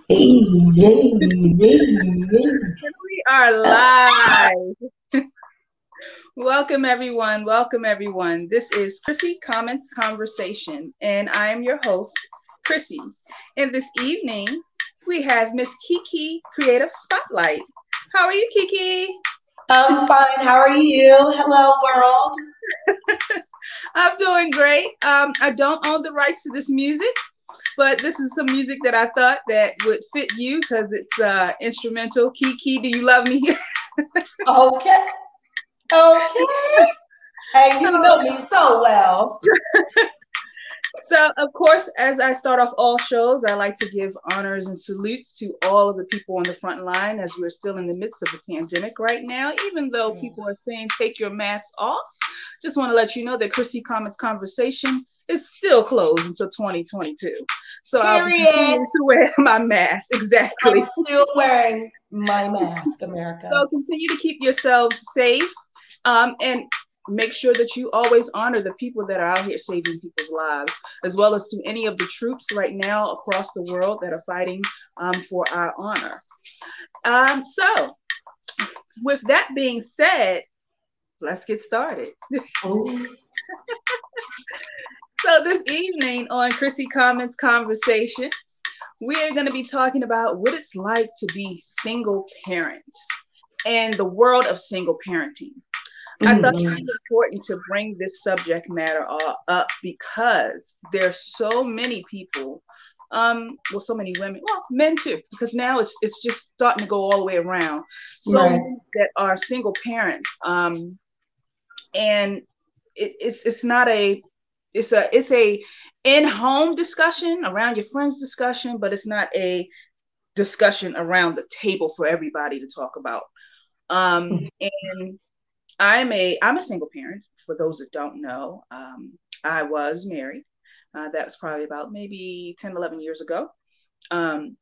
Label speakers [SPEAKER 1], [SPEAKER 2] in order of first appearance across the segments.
[SPEAKER 1] Hey, yay, yay, yay.
[SPEAKER 2] We are live. Welcome, everyone. Welcome, everyone. This is Chrissy Comments Conversation, and I am your host, Chrissy. And this evening, we have Miss Kiki Creative Spotlight. How are you, Kiki?
[SPEAKER 1] I'm fine. How are you? Hello, world.
[SPEAKER 2] I'm doing great. I don't own the rights to this music, but this is some music that I thought that would fit you because it's instrumental. Kiki, do you love me?
[SPEAKER 1] Okay, okay. And you know me so well.
[SPEAKER 2] So, of course, as I start off all shows, I like to give honors and salutes to all of the people on the front line as we're still in the midst of a pandemic right now. Even though people are
[SPEAKER 1] Yes.
[SPEAKER 2] saying take your masks off, just want to let you know that Chrissy Comments Conversation is still closed until 2022. So I'll be
[SPEAKER 1] Period.
[SPEAKER 2] continuing to wear my mask.
[SPEAKER 1] I'm
[SPEAKER 2] Exactly.
[SPEAKER 1] still wearing my mask, America.
[SPEAKER 2] So continue to keep yourselves safe, and make sure that you always honor the people that are out here saving people's lives, as well as to any of the troops right now across the world that are fighting for our honor. So, with that being said, let's get started.
[SPEAKER 1] Ooh.
[SPEAKER 2] So, this evening on Chrissy Comments Conversations, we are going to be talking about what it's like to be single parents and the world of single parenting. I thought it
[SPEAKER 1] Mm-hmm.
[SPEAKER 2] was important to bring this subject matter up because there's so many people, well, so many women, well, men too, because now it's just starting to go all the way around. So
[SPEAKER 1] Right.
[SPEAKER 2] many that are single parents, and it's not a it's a in-home discussion around your friends discussion, but it's not a discussion around the table for everybody to talk about. And I'm a single parent. For those that don't know, I was married. That was probably about maybe 10, 11 years ago. Um,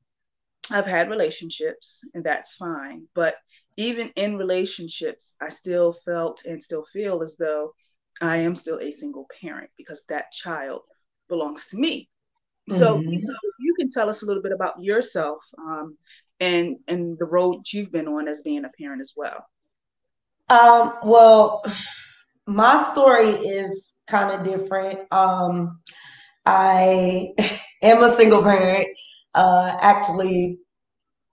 [SPEAKER 2] I've had relationships, and that's fine. But even in relationships, I still felt and still feel as though I am still a single parent because that child belongs to me. So,
[SPEAKER 1] Mm-hmm.
[SPEAKER 2] you can tell us a little bit about yourself, and the road you've been on as being a parent as well.
[SPEAKER 1] Well, my story is kind of different. I am a single parent. Actually,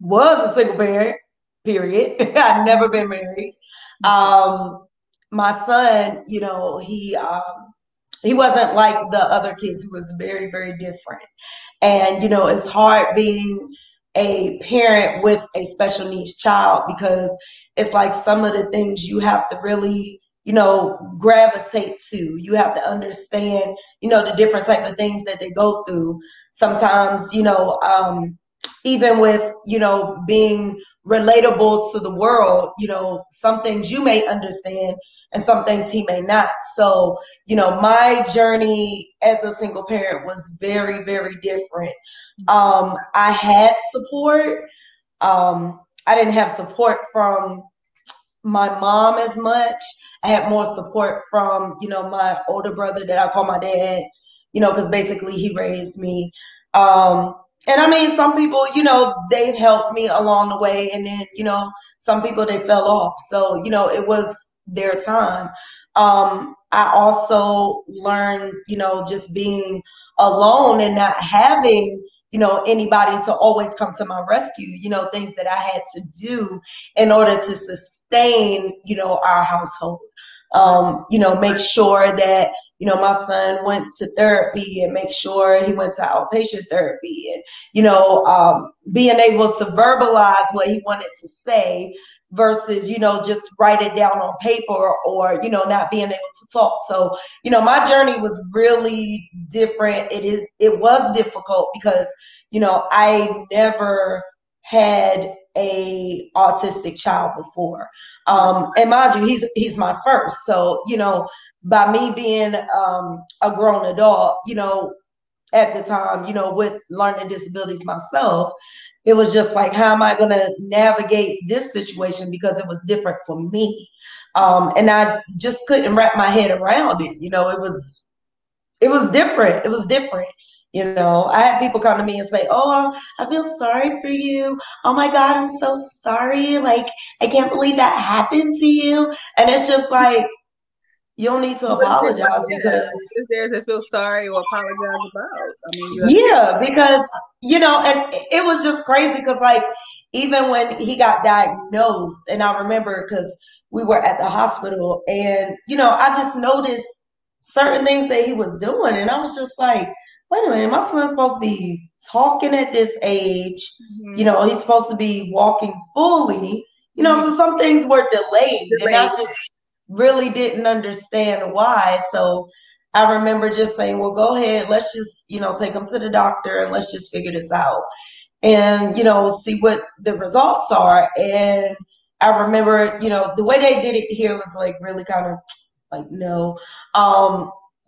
[SPEAKER 1] was a single parent, period. I'd never been married.
[SPEAKER 2] Okay.
[SPEAKER 1] My son, he wasn't like the other kids. He was very, very different. And, it's hard being a parent with a special needs child because it's like some of the things you have to really, gravitate to. You have to understand, the different type of things that they go through. Sometimes, even with, being relatable to the world, some things you may understand and some things he may not. So, my journey as a single parent was very, very different. I had support. I didn't have support from my mom as much. I had more support from, my older brother that I call my dad, because basically he raised me. And I mean, some people, they've helped me along the way. And then, some people, they fell off. So, it was their time. I also learned, just being alone and not having, anybody to always come to my rescue, things that I had to do in order to sustain, our household. Make sure that, my son went to therapy and make sure he went to outpatient therapy and, being able to verbalize what he wanted to say versus, just write it down on paper or, not being able to talk. So, my journey was really different. It was difficult because, I never had a autistic child before. And mind you, he's my first. So, by me being a grown adult, at the time, with learning disabilities myself, it was just like, how am I going to navigate this situation because it was different for me. And I just couldn't wrap my head around it. It was different. It was different. I had people come to me and say, "Oh, I feel sorry for you. Oh my God, I'm so sorry. Like, I can't believe that happened to you." And it's just like, you don't need to apologize
[SPEAKER 2] What
[SPEAKER 1] because,
[SPEAKER 2] is there to feel sorry or apologize about? I mean, you have
[SPEAKER 1] yeah, because, and it was just crazy because, like, even when he got diagnosed, and I remember because we were at the hospital and, I just noticed certain things that he was doing. And I was just like, wait a minute, my son's supposed to be talking at this age.
[SPEAKER 2] mhm,
[SPEAKER 1] He's supposed to be walking fully,
[SPEAKER 2] mhm,
[SPEAKER 1] so some things were delayed. And I
[SPEAKER 2] delayed.
[SPEAKER 1] just really didn't understand why. So I remember just saying, well, go ahead, let's just, take him to the doctor and let's just figure this out and, see what the results are. And I remember, the way they did it here was like really kind of like, no.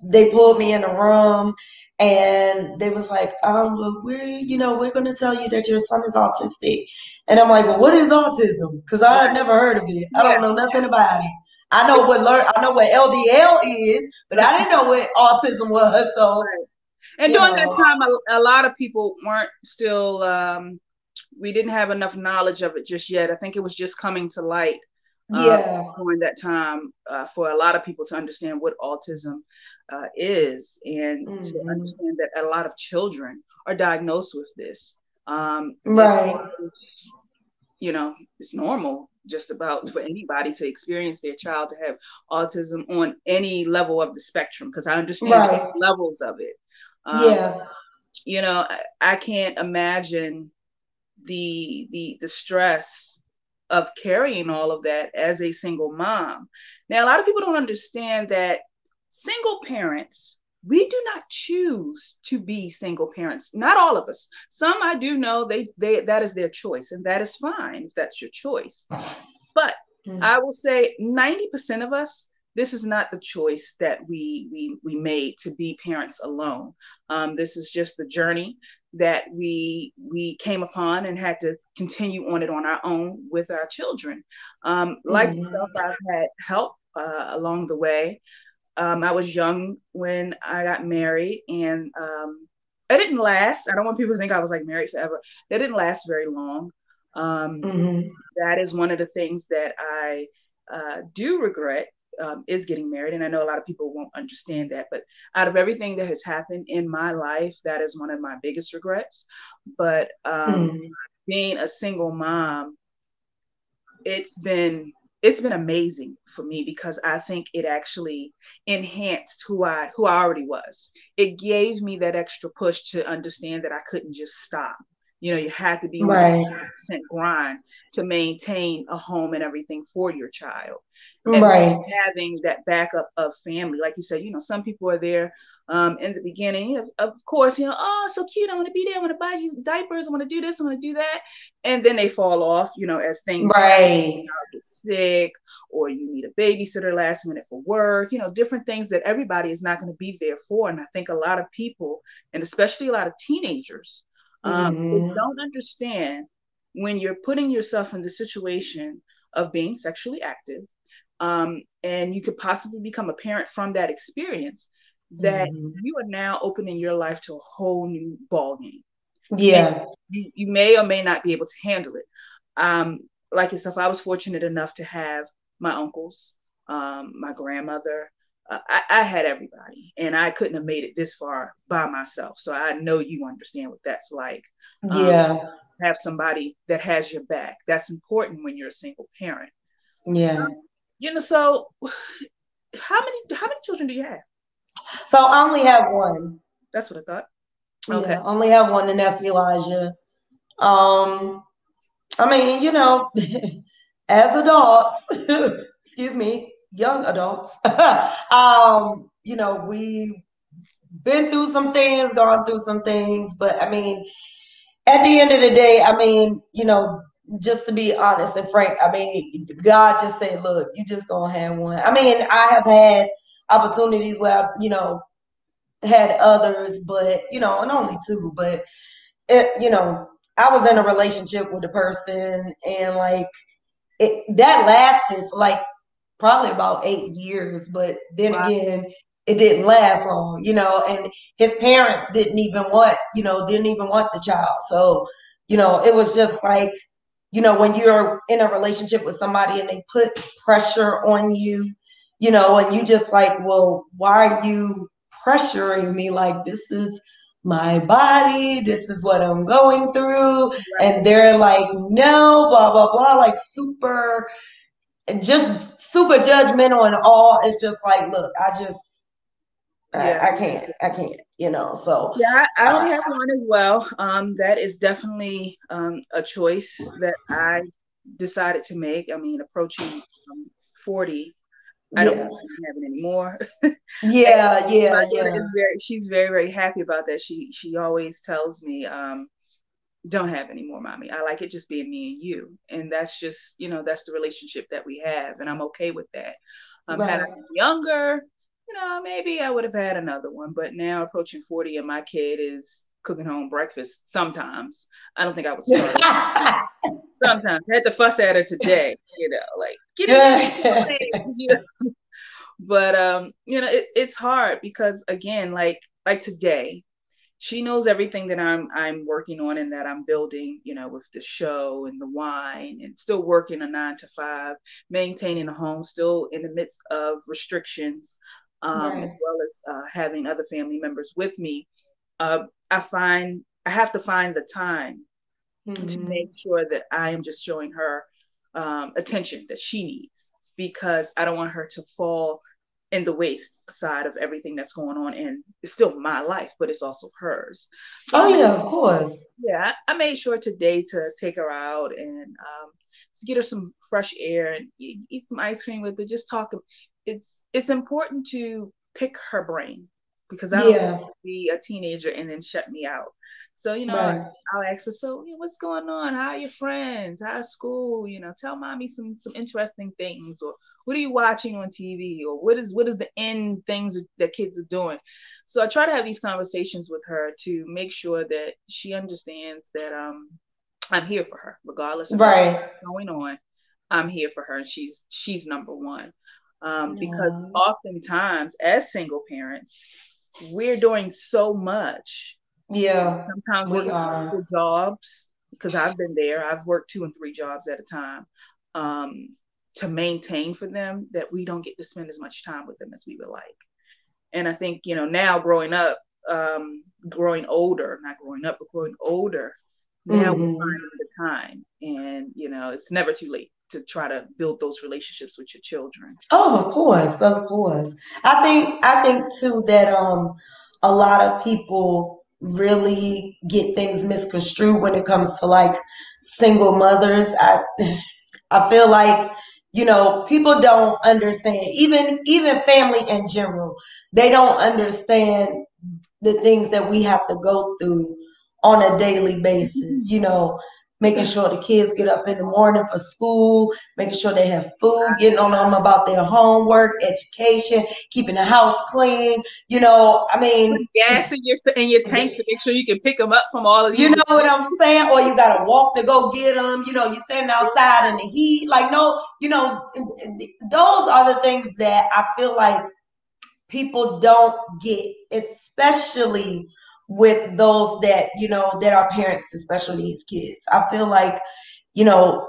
[SPEAKER 1] They pulled me in a room and they was like, well, we're going to tell you that your son is autistic. And I'm like, well, what is autism? Because I've
[SPEAKER 2] Right.
[SPEAKER 1] never heard of it. I
[SPEAKER 2] Yeah.
[SPEAKER 1] don't know nothing about it. I know what LDL is, but I didn't know what autism was. So,
[SPEAKER 2] Right. And
[SPEAKER 1] you
[SPEAKER 2] during that
[SPEAKER 1] know,
[SPEAKER 2] time, a lot of people weren't still, we didn't have enough knowledge of it just yet. I think it was just coming to light uh,
[SPEAKER 1] yeah.
[SPEAKER 2] during that time for a lot of people to understand what autism is and to
[SPEAKER 1] Hmm.
[SPEAKER 2] understand that a lot of children are diagnosed with this.
[SPEAKER 1] Right.
[SPEAKER 2] It's, it's normal just about for anybody to experience their child to have autism on any level of the spectrum because I understand
[SPEAKER 1] Right.
[SPEAKER 2] levels of it. Um,
[SPEAKER 1] Yeah.
[SPEAKER 2] I can't imagine the stress of carrying all of that as a single mom. Now, a lot of people don't understand that single parents, we do not choose to be single parents. Not all of us. Some I do know they that is their choice, and that is fine if that's your choice. But I will say 90% of us, this is not the choice that we made to be parents alone. This is just the journey that we came upon and had to continue on it on our own with our children. Like
[SPEAKER 1] Hmm.
[SPEAKER 2] yourself, I've had help along the way. I was young when I got married, and it didn't last. I don't want people to think I was like married forever. That didn't last very long. Um,
[SPEAKER 1] Hmm.
[SPEAKER 2] that is one of the things that I do regret is getting married. And I know a lot of people won't understand that, but out of everything that has happened in my life, that is one of my biggest regrets. But
[SPEAKER 1] Hmm.
[SPEAKER 2] being a single mom, it's been it's been amazing for me because I think it actually enhanced who I already was. It gave me that extra push to understand that I couldn't just stop. You had to be on that
[SPEAKER 1] Right.
[SPEAKER 2] 100% grind to maintain a home and everything for your child. And
[SPEAKER 1] Right.
[SPEAKER 2] having that backup of family, like you said, some people are there in the beginning, of course, oh, so cute. I want to be there. I want to buy you diapers. I want to do this. I want to do that. And then they fall off, as things happen.
[SPEAKER 1] Right.
[SPEAKER 2] Child gets sick, or you need a babysitter last minute for work, different things that everybody is not going to be there for. And I think a lot of people, and especially a lot of teenagers, they
[SPEAKER 1] Hmm.
[SPEAKER 2] don't understand when you're putting yourself in the situation of being sexually active, and you could possibly become a parent from that experience, that
[SPEAKER 1] Hmm.
[SPEAKER 2] you are now opening your life to a whole new ball game, and
[SPEAKER 1] Yeah.
[SPEAKER 2] you may or may not be able to handle it. Um, like yourself, I was fortunate enough to have my uncles, my grandmother. I had everybody, and I couldn't have made it this far by myself. So I know you understand what that's like. Um,
[SPEAKER 1] Yeah.
[SPEAKER 2] have somebody that has your back. That's important when you're a single parent.
[SPEAKER 1] Yeah.
[SPEAKER 2] So how many children do you have?
[SPEAKER 1] So I only have one.
[SPEAKER 2] That's what I thought. Okay.
[SPEAKER 1] Yeah, I only have one, and that's Elijah. Um, I mean, as adults, excuse me, young adults, we've been through some things, gone through some things, but I mean, at the end of the day, I mean, just to be honest and frank, I mean, God just said, look, you just gonna have one. I mean, I have had opportunities where I, had others, but, and only two, but I was in a relationship with a person and like that lasted for like probably about 8 years. But then
[SPEAKER 2] Wow.
[SPEAKER 1] again, it didn't last long, and his parents didn't even want the child. So, it was just like, when you're in a relationship with somebody and they put pressure on you, and you just like, well, why are you pressuring me? Like, this is my body. This is what I'm going through.
[SPEAKER 2] Right.
[SPEAKER 1] And they're like, no, blah, blah, blah, like just super judgmental and all. It's just like, look,
[SPEAKER 2] Yeah.
[SPEAKER 1] I can't, so.
[SPEAKER 2] Yeah, I
[SPEAKER 1] Uh,
[SPEAKER 2] only have one as well. That is definitely a choice that I decided to make. I mean, approaching 40, I don't
[SPEAKER 1] yeah,
[SPEAKER 2] plan on having any more. And
[SPEAKER 1] yeah,
[SPEAKER 2] my
[SPEAKER 1] yeah,
[SPEAKER 2] daughter
[SPEAKER 1] yeah,
[SPEAKER 2] is she's very, very happy about that. She always tells me, don't have any more, mommy. I like it just being me and you. And that's just, that's the relationship that we have. And I'm okay with that. Had I
[SPEAKER 1] right.
[SPEAKER 2] been younger, maybe I would have had another one. But now approaching 40 and my kid is cooking home breakfast sometimes. I don't think I would start it. Sometimes I had to fuss at her today, like get in there, things, But it's hard because again, like today, she knows everything that I'm working on and that I'm building, with the show and the wine and still working a 9 to 5, maintaining a home, still in the midst of restrictions,
[SPEAKER 1] Right.
[SPEAKER 2] as well as having other family members with me. I have to find the time to make
[SPEAKER 1] Mm-hmm.
[SPEAKER 2] sure that I am just showing her attention that she needs because I don't want her to fall in the waste side of everything that's going on. And it's still my life, but it's also hers. So
[SPEAKER 1] Oh yeah, of course.
[SPEAKER 2] I made sure today to take her out and to get her some fresh air and eat some ice cream with her. Just talk. It's important to pick her brain because I don't want
[SPEAKER 1] Yeah,
[SPEAKER 2] her to be a teenager and then shut me out. So
[SPEAKER 1] right.
[SPEAKER 2] I'll ask her. So what's going on? How are your friends? How's school? Tell mommy some interesting things, or what are you watching on TV, or what is the end things that kids are doing. So I try to have these conversations with her to make sure that she understands that I'm here for her, regardless of everything
[SPEAKER 1] Right.
[SPEAKER 2] going on. I'm here for her, and she's number one. Because
[SPEAKER 1] Aw.
[SPEAKER 2] oftentimes, as single parents, we're doing so much.
[SPEAKER 1] Yeah,
[SPEAKER 2] Sometimes
[SPEAKER 1] we
[SPEAKER 2] working
[SPEAKER 1] are.
[SPEAKER 2] multiple jobs because I've been there. I've worked 2 and 3 jobs at a time to maintain for them that we don't get to spend as much time with them as we would like. And I think, now growing older, not growing up, but growing older, now we're
[SPEAKER 1] Hmm.
[SPEAKER 2] finding the time. And, it's never too late to try to build those relationships with your children.
[SPEAKER 1] Oh, of course, of course. I think too that a lot of people really get things misconstrued when it comes to like single mothers. I feel like, people don't understand, even family in general, they don't understand the things that we have to go through on a daily basis, making sure the kids get up in the morning for school, making sure they have food, getting on them about their homework, education, keeping the house clean, I mean,
[SPEAKER 2] Gas in your tank to make sure you can pick them up from all of
[SPEAKER 1] you
[SPEAKER 2] these.
[SPEAKER 1] know what I'm saying? Or you gotta walk to go get them. You're standing outside in the heat. Like, no, those are the things that I feel like people don't get, especially with those that are parents to special needs kids. I feel like,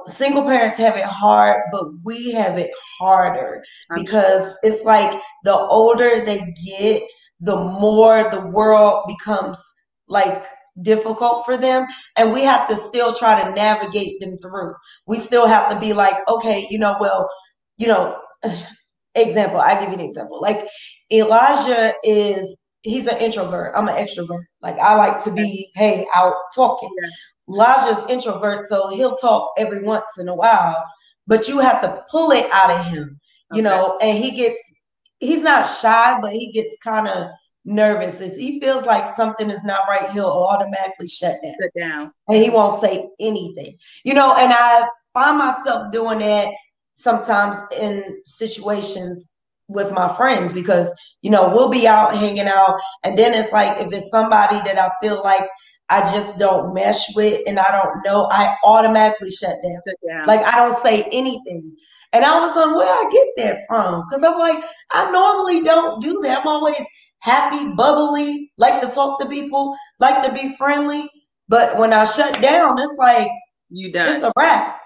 [SPEAKER 1] single parents have it hard, but we have it harder
[SPEAKER 2] I'm sure.
[SPEAKER 1] because it's like the older they get, the more the world becomes like difficult for them. And we have to still try to navigate them through. We still have to be like, okay, well, you know, example, I give you an example. Like Elijah he's an introvert. I'm an extrovert. Like I like to
[SPEAKER 2] Yeah,
[SPEAKER 1] be, hey, out talking.
[SPEAKER 2] yeah.
[SPEAKER 1] Elijah's introvert, so he'll talk every once in a while, but you have to pull it out of him,
[SPEAKER 2] Okay.
[SPEAKER 1] and he's not shy, but he gets kind of nervous. If he feels like something is not right, he'll automatically shut down
[SPEAKER 2] Sit down.
[SPEAKER 1] and he won't say anything, and I find myself doing that sometimes in situations with my friends because, we'll be out hanging out. And then it's like, if it's somebody that I feel like I just don't mesh with and I don't know, I automatically shut down.
[SPEAKER 2] Sit down.
[SPEAKER 1] Like I don't say anything. And I was like, where I get that from? Because I'm like, I normally don't do that. I'm always happy, bubbly, like to talk to people, like to be friendly. But when I shut down, it's like,
[SPEAKER 2] You
[SPEAKER 1] it's
[SPEAKER 2] done.
[SPEAKER 1] a wrap.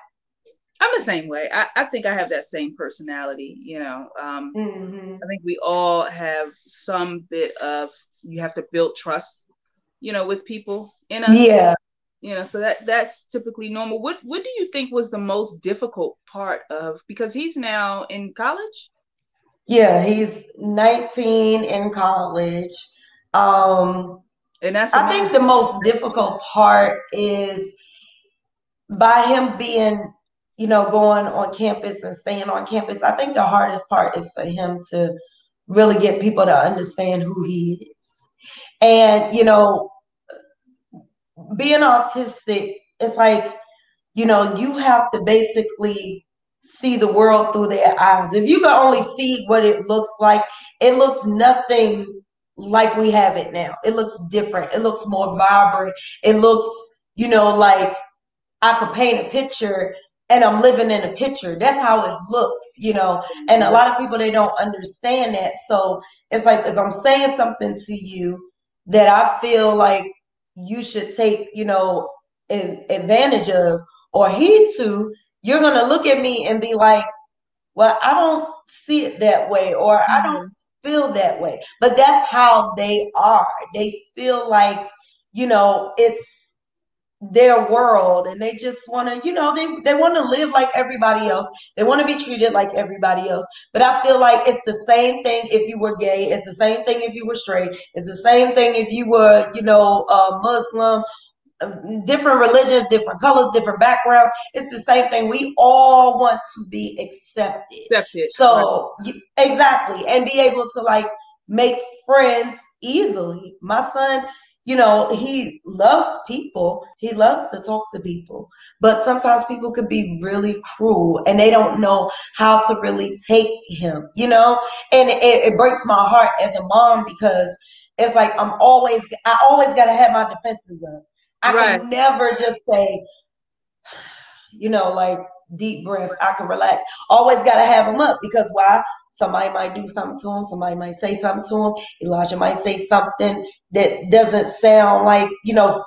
[SPEAKER 2] I'm the same way. I think I have that same personality,
[SPEAKER 1] Mm-hmm.
[SPEAKER 2] I think we all have some bit of, you have to build trust, with people in us.
[SPEAKER 1] Yeah.
[SPEAKER 2] So that's typically normal. What do you think was the most difficult part of, because he's now in college?
[SPEAKER 1] Yeah, he's 19 in college. Um,
[SPEAKER 2] And that's
[SPEAKER 1] I think
[SPEAKER 2] amazing.
[SPEAKER 1] the most difficult part is by him being, going on campus and staying on campus. I think the hardest part is for him to really get people to understand who he is. And, being autistic, it's like, you have to basically see the world through their eyes. If you can only see what it looks nothing like we have it now. It looks different. It looks more vibrant. It looks, like I could paint a picture and I'm living in a picture. That's how it looks. And a lot of people, they don't understand that. So it's like if I'm saying something to you that I feel like you should take, advantage of or heed to, you're going to look at me and be like, well, I don't see it that way, or I don't
[SPEAKER 2] Mm-hmm.
[SPEAKER 1] feel that way. But that's how they are. They feel like, it's their world and they just want to, they want to live like everybody else. They want to be treated like everybody else. But I feel like it's the same thing if you were gay. It's the same thing if you were straight. It's the same thing if you were, Muslim, different religions, different colors, different backgrounds. It's the same thing. We all want to be accepted.
[SPEAKER 2] Accepted. Right.
[SPEAKER 1] So exactly, and be able to like make friends easily. My son, he loves people. He loves to talk to people, but sometimes people could be really cruel, and they don't know how to really take him. And it breaks my heart as a mom because it's like I always got to have my defenses up. I
[SPEAKER 2] Right.
[SPEAKER 1] can never just say, like deep breath. I can relax. Always got to have them up because why? Somebody might do something to him. Somebody might say something to him. Elijah might say something that doesn't sound like,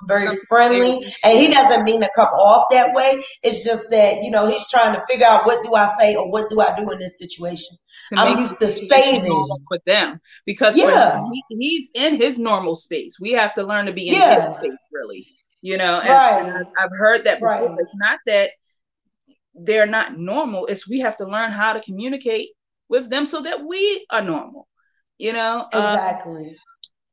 [SPEAKER 1] very
[SPEAKER 2] Something
[SPEAKER 1] friendly.
[SPEAKER 2] crazy.
[SPEAKER 1] And he
[SPEAKER 2] Yeah.
[SPEAKER 1] doesn't mean to come off that way. It's just that, he's trying to figure out what do I say or what do I do in this situation.
[SPEAKER 2] To
[SPEAKER 1] I'm
[SPEAKER 2] make the
[SPEAKER 1] used to
[SPEAKER 2] situation normal
[SPEAKER 1] saving.
[SPEAKER 2] for them, because for him,
[SPEAKER 1] Yeah.
[SPEAKER 2] he's in his normal space. We have to learn to be in his
[SPEAKER 1] Yeah.
[SPEAKER 2] space, really. And
[SPEAKER 1] Right.
[SPEAKER 2] I've heard that before.
[SPEAKER 1] Right.
[SPEAKER 2] It's not that they're not normal. It's we have to learn how to communicate with them so that we are normal. You know,
[SPEAKER 1] Exactly.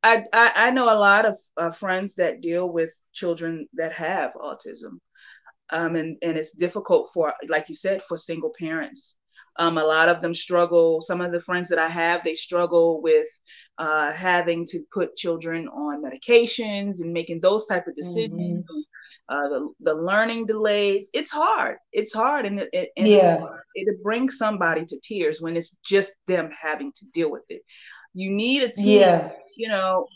[SPEAKER 2] I know a lot of friends that deal with children that have autism, and it's difficult for, like you said, for single parents. A lot of them struggle. Some of the friends that I have, they struggle with having to put children on medications and making those type of decisions.
[SPEAKER 1] Hmm.
[SPEAKER 2] The learning delays. It's hard. It's hard, and
[SPEAKER 1] Yeah.
[SPEAKER 2] it brings somebody to tears when it's just them having to deal with it. You need a team.
[SPEAKER 1] Yeah.
[SPEAKER 2] You know,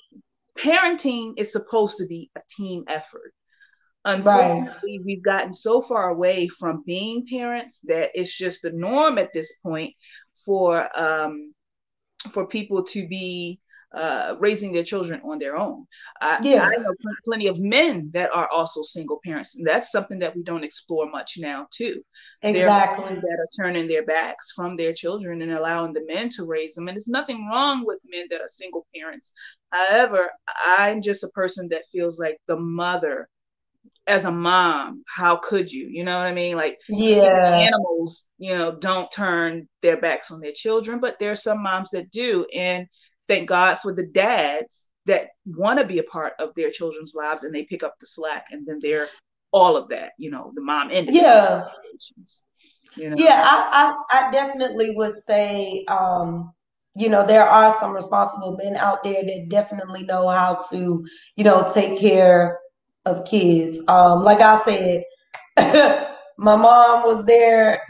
[SPEAKER 2] parenting is supposed to be a team effort.
[SPEAKER 1] Right.
[SPEAKER 2] Unfortunately, we've gotten so far away from being parents that it's just the norm at this point for for people to be raising their children on their own. I
[SPEAKER 1] Yeah.
[SPEAKER 2] know plenty of men that are also single parents, and that's something that we don't explore much now too. There are men
[SPEAKER 1] Exactly.
[SPEAKER 2] that are turning their backs from their children and allowing the men to raise them, and there's nothing wrong with men that are single parents. However, I'm just a person that feels like the mother, as a mom, how could you? You know what I mean? Like, even
[SPEAKER 1] Yeah.
[SPEAKER 2] animals, don't turn their backs on their children, but there are some moms that do. And thank God for the dads that want to be a part of their children's lives and they pick up the slack, and then they're all of that, the mom and the dad
[SPEAKER 1] Yeah.
[SPEAKER 2] situations,
[SPEAKER 1] Yeah. I definitely would say, there are some responsible men out there that definitely know how to, take care of kids. Like I said, my mom was there,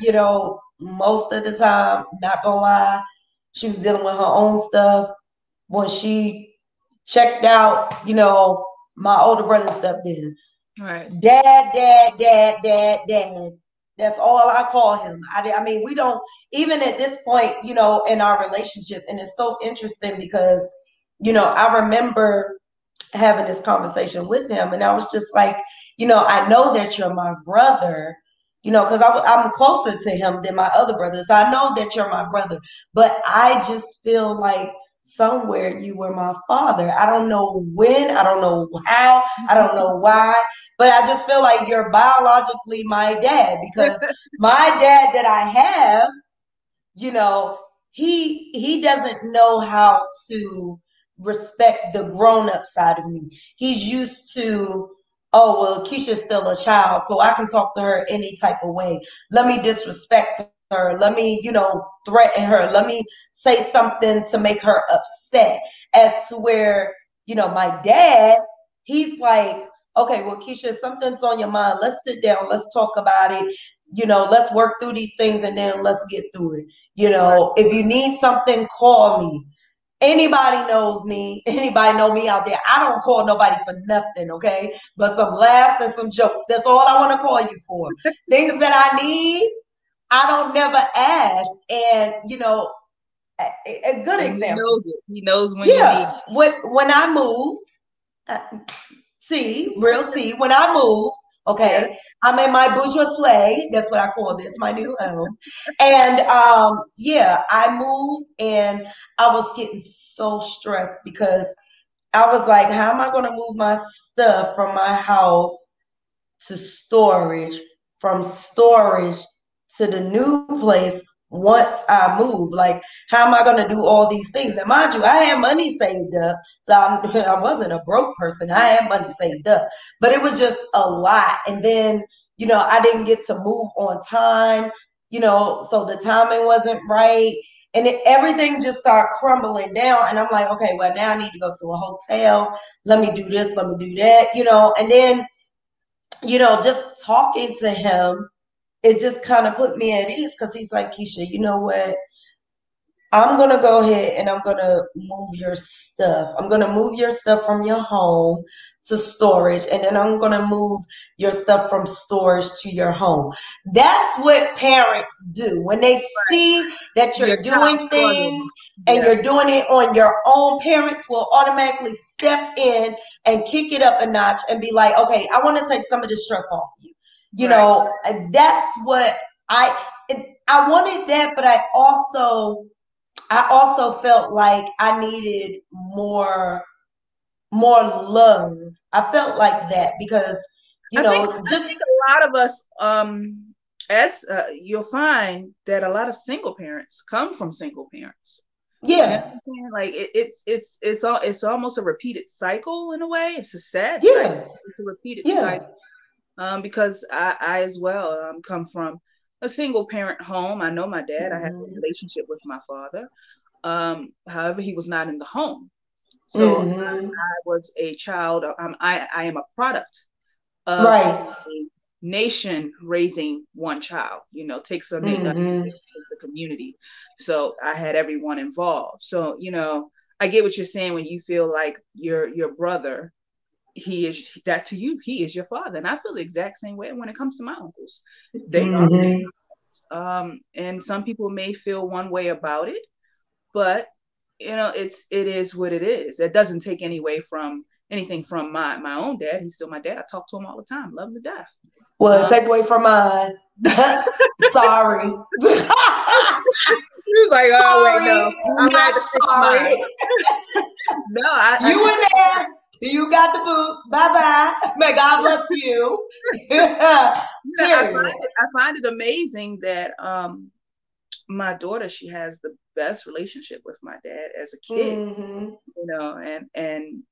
[SPEAKER 1] most of the time, not gonna lie. She was dealing with her own stuff. When she checked out, my older brother stepped in.
[SPEAKER 2] Right.
[SPEAKER 1] Dad, dad, dad, dad, dad. That's all I call him. I mean, we don't, even at this point, in our relationship. And it's so interesting because, I remember having this conversation with him, and I was just like, I know that you're my brother, because I'm closer to him than my other brothers. I know that you're my brother, but I just feel like somewhere you were my father. I don't know when, I don't know how, I don't know why, but I just feel like you're biologically my dad, because my dad that I have, you know, he doesn't know how to respect the grown up side of me. He's used to, oh well, Keisha's still a child, so I can talk to her any type of way. Let me disrespect her. Let me, threaten her. Let me say something to make her upset. As to where, my dad, he's like, okay, well, Keisha, something's on your mind. Let's sit down. Let's talk about it. Let's work through these things and then let's get through it.
[SPEAKER 2] Right.
[SPEAKER 1] If you need something, call me. Anybody knows me. Anybody know me out there. I don't call nobody for nothing, okay? But some laughs and some jokes. That's all I want to call you for. Things that I need, I don't never ask. And, a good
[SPEAKER 2] And he
[SPEAKER 1] example.
[SPEAKER 2] knows it. He knows when you need
[SPEAKER 1] Yeah, when I moved, uh, real tea. When I moved,
[SPEAKER 2] it.
[SPEAKER 1] okay, I'm in my bourgeoisie. That's what I call this, my new home. And yeah, I moved and I was getting so stressed because I was like, how am I going to move my stuff from my house to storage, from storage to the new place once I move? Like, how am I going to do all these things? And mind you, I had money saved up. So I wasn't a broke person. I had money saved up. But it was just a lot. And then, I didn't get to move on time, so the timing wasn't right. And everything just started crumbling down. And I'm like, okay, well, now I need to go to a hotel. Let me do this. Let me do that, and then just talking to him, it just kind of put me at ease because he's like, Keisha, you know what? I'm going to go ahead and I'm going to move your stuff. I'm going to move your stuff from your home to storage, and then I'm going to move your stuff from storage to your home. That's what parents do. When they see that
[SPEAKER 2] Your
[SPEAKER 1] you're
[SPEAKER 2] child
[SPEAKER 1] doing things
[SPEAKER 2] struggling.
[SPEAKER 1] and
[SPEAKER 2] Yeah.
[SPEAKER 1] you're doing it on your own, parents will automatically step in and kick it up a notch and be like, okay, I want to take some of the stress off you.
[SPEAKER 2] Right.
[SPEAKER 1] That's what I wanted that, but I also felt like I needed more love. I felt like that because
[SPEAKER 2] I think
[SPEAKER 1] just
[SPEAKER 2] a lot of us, as you'll find that a lot of single parents come from single parents. You know what
[SPEAKER 1] yeah,
[SPEAKER 2] I'm saying? Like it's almost a repeated cycle in a way. It's a sad cycle.
[SPEAKER 1] yeah,
[SPEAKER 2] It's a repeated cycle.
[SPEAKER 1] yeah.
[SPEAKER 2] Because I as well come from a single parent home. I know my dad. I have a
[SPEAKER 1] Hmm.
[SPEAKER 2] relationship with my father. However, he was not in the home. So
[SPEAKER 1] Hmm.
[SPEAKER 2] I was a child. I am a product of
[SPEAKER 1] Right.
[SPEAKER 2] a nation raising one child. Takes
[SPEAKER 1] Hmm.
[SPEAKER 2] takes a community. So I had everyone involved. So I get what you're saying when you feel like your brother. He is that to you. He is your father, and I feel the exact same way when it comes to my uncles. They are
[SPEAKER 1] Hmm.
[SPEAKER 2] and some people may feel one way about it, but it is what it is. It doesn't take any way from anything from my own dad. He's still my dad. I talk to him all the time, love him to death.
[SPEAKER 1] Well,
[SPEAKER 2] um
[SPEAKER 1] take away from mine. Sorry.
[SPEAKER 2] he was like, oh wait, no,
[SPEAKER 1] Sorry,
[SPEAKER 2] I'm gonna have
[SPEAKER 1] not
[SPEAKER 2] to fix mine.
[SPEAKER 1] sorry.
[SPEAKER 2] No, I
[SPEAKER 1] You in there. You got the boot. Bye bye. May God bless you. Period.
[SPEAKER 2] I find it amazing that my daughter, she has the best relationship with my dad as a kid,
[SPEAKER 1] Hmm.
[SPEAKER 2] and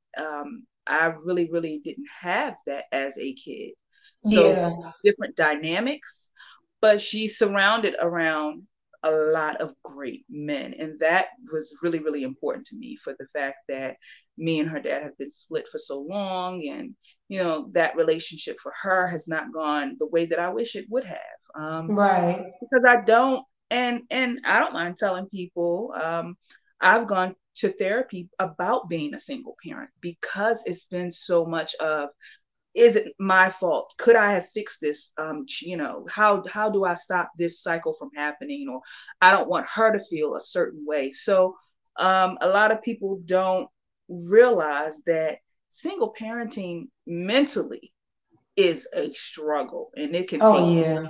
[SPEAKER 2] I really, really didn't have that as a kid. So
[SPEAKER 1] Yeah.
[SPEAKER 2] different dynamics, but she's surrounded around a lot of great men. And that was really, really important to me for the fact that me and her dad have been split for so long. And, that relationship for her has not gone the way that I wish it would have.
[SPEAKER 1] Right.
[SPEAKER 2] Because I don't, and I don't mind telling people, I've gone to therapy about being a single parent because it's been so much of is it my fault? Could I have fixed this? How do I stop this cycle from happening? Or I don't want her to feel a certain way. So a lot of people don't realize that single parenting mentally is a struggle, and it can take.
[SPEAKER 1] Oh yeah.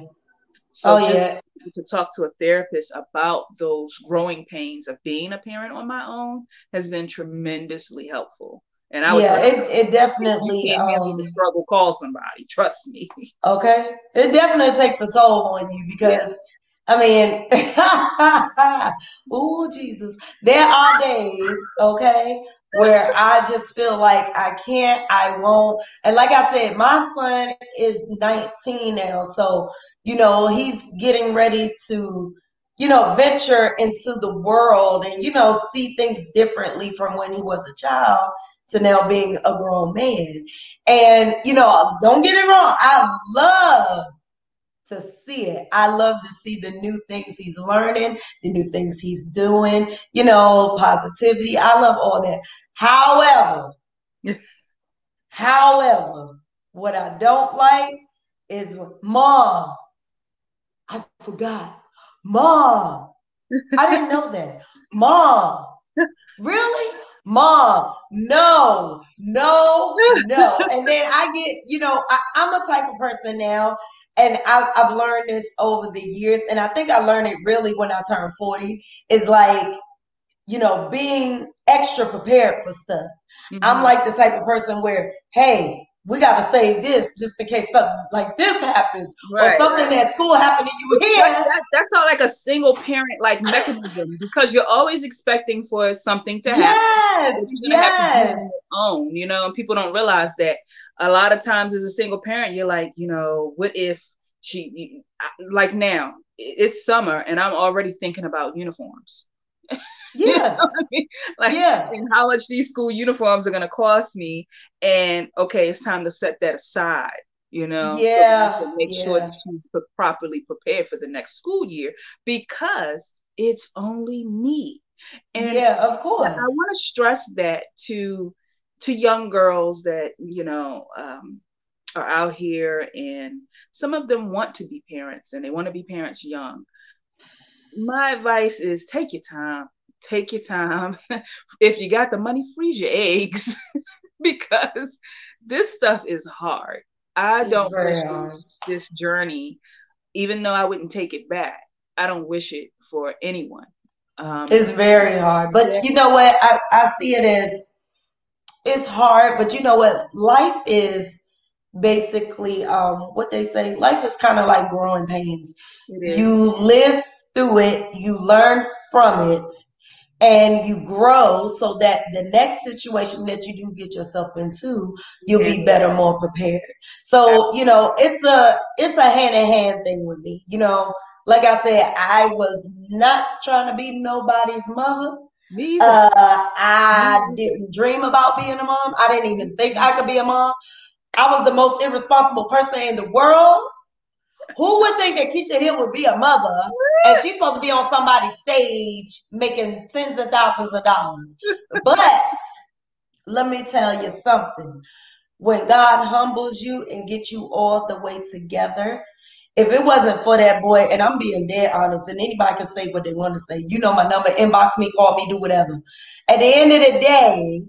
[SPEAKER 2] So
[SPEAKER 1] Oh
[SPEAKER 2] just
[SPEAKER 1] yeah.
[SPEAKER 2] to talk to a therapist about those growing pains of being a parent on my own has been tremendously helpful. And I would
[SPEAKER 1] Yeah,
[SPEAKER 2] tell
[SPEAKER 1] it
[SPEAKER 2] you, if you
[SPEAKER 1] definitely
[SPEAKER 2] can't handle the struggle, call somebody. Trust me.
[SPEAKER 1] okay. It definitely takes a toll on you
[SPEAKER 2] Yeah.
[SPEAKER 1] because I mean oh Jesus. There are days, okay, where I just feel like I can't, I won't. And like I said, my son is 19 now, so he's getting ready to venture into the world and see things differently from when he was a child to now being a grown man. And, don't get it wrong, I love to see it. I love to see the new things he's learning, the new things he's doing, positivity. I love all that. However, what I don't like is Mom, I forgot. Mom, I didn't know that. Mom, really? Mom, no, no, no. And then I get, I'm a type of person now, and I've learned this over the years, and I think I learned it really when I turned 40, is like, being extra prepared for stuff. I'm
[SPEAKER 2] Mm-hmm.
[SPEAKER 1] like the type of person where, hey, we got to save this just in case something like this happens or
[SPEAKER 2] Right.
[SPEAKER 1] something at school happened to you here.
[SPEAKER 2] That's not like a single parent like mechanism, because you're always expecting for something to happen
[SPEAKER 1] Yes,
[SPEAKER 2] that you're gonna have to do
[SPEAKER 1] yes,
[SPEAKER 2] on your own, and people don't realize that a lot of times as a single parent, you're like, what if like now it's summer and I'm already thinking about uniforms. You know
[SPEAKER 1] yeah,
[SPEAKER 2] what I mean? Like,
[SPEAKER 1] yeah,
[SPEAKER 2] and how much these school uniforms are going to cost me. And okay, it's time to set that aside, so that I
[SPEAKER 1] yeah,
[SPEAKER 2] can make sure that
[SPEAKER 1] yeah,
[SPEAKER 2] she's properly prepared for the next school year, because it's only me. And
[SPEAKER 1] yeah, of
[SPEAKER 2] I
[SPEAKER 1] course.
[SPEAKER 2] want to stress that to young girls that are out here, and some of them want to be parents and they want to be parents young. My advice is take your time. Take your time. If you got the money, freeze your eggs because this stuff is hard. I
[SPEAKER 1] It's
[SPEAKER 2] don't wish
[SPEAKER 1] very hard.
[SPEAKER 2] this journey, even though I wouldn't take it back. I don't wish it for anyone. Um,
[SPEAKER 1] It's very hard. But
[SPEAKER 2] yeah,
[SPEAKER 1] you know what? I see it as it's hard, but you know what? Life is basically what they say. Life is kind of like growing pains.
[SPEAKER 2] it is.
[SPEAKER 1] You live through it, you learn from it, and you grow so that the next situation that you do get yourself into,
[SPEAKER 2] You
[SPEAKER 1] you'll be
[SPEAKER 2] handle it
[SPEAKER 1] better, more prepared.
[SPEAKER 2] better.
[SPEAKER 1] So, it's a hand in hand thing with me. Like I said, I was not trying to be nobody's mother.
[SPEAKER 2] Me either. Me
[SPEAKER 1] I
[SPEAKER 2] either.
[SPEAKER 1] didn't dream about being a mom. I didn't even think I could be a mom. I was the most irresponsible person in the world. Who would think that Keisha Hill would be a mother and she's supposed to be on somebody's stage making tens of thousands of dollars? But let me tell you something. When God humbles you and gets you all the way together, if it wasn't for that boy, and I'm being dead honest, and anybody can say what they want to say, my number, inbox me, call me, do whatever. At the end of the day,